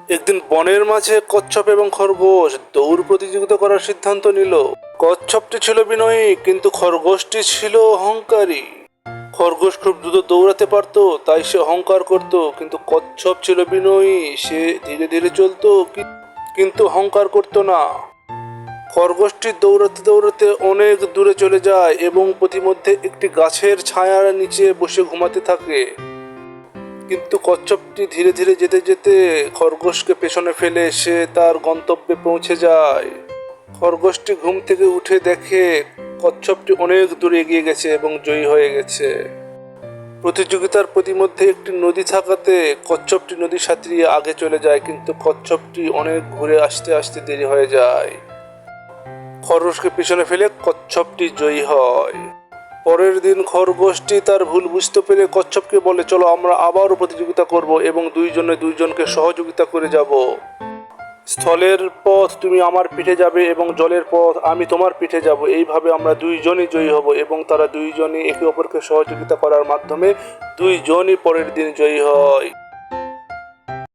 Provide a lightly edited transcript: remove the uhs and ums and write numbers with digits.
একদিন বনের মাঝে কচ্ছপ এবং খরগোশ দৌড় প্রতিযোগিতা করার সিদ্ধান্ত নিল। কচ্ছপটি ছিল বিনয়ী, কিন্তু খরগোশটি ছিল অহংকারী। খরগোশ খুব দ্রুত দৌড়াতে পারত, তাই সে অহংকার করত, কিন্তু কচ্ছপ ছিল বিনয়ী, সে ধীরে ধীরে চলতো কিন্তু অহংকার করত না। খরগোশটি দৌড়াতে দৌড়াতে অনেক দূরে চলে যায় এবং পথিমধ্যে একটি গাছের ছায়ার নিচে বসে ঘুমাতে থাকে। কিন্তু কচ্ছপটি ধীরে ধীরে যেতে যেতে খরগোশকে পেছনে ফেলে সে তার গন্তব্যে পৌঁছে যায়। খরগোশটি ঘুম থেকে উঠে দেখে কচ্ছপটি অনেক দূরে এগিয়ে গেছে এবং জয়ী হয়ে গেছে। প্রতিযোগিতার পথিমধ্যে একটি নদী থাকাতে কচ্ছপটি নদী সাঁতরিয়ে আগে চলে যায়, কিন্তু কচ্ছপটি অনেক ঘুরে আসতে আসতে দেরি হয়ে যায়। খরগোশকে পিছনে ফেলে কচ্ছপটি জয়ী হয়। পরের দিন খরগোশটি তার ভুল বুঝতে পেরে কচ্ছপকে বলে, চলো আমরা আবারও প্রতিযোগিতা করব এবং দুইজনে দুইজনকে সহযোগিতা করে যাব। স্থলের পথ তুমি আমার পিঠে যাবে এবং জলের পথ আমি তোমার পিঠে যাব। এইভাবে আমরা দুইজনই জয়ী হব। এবং তারা দুইজনই একে অপরকে সহযোগিতা করার মাধ্যমে দুইজনই পরের দিন জয়ী হয়।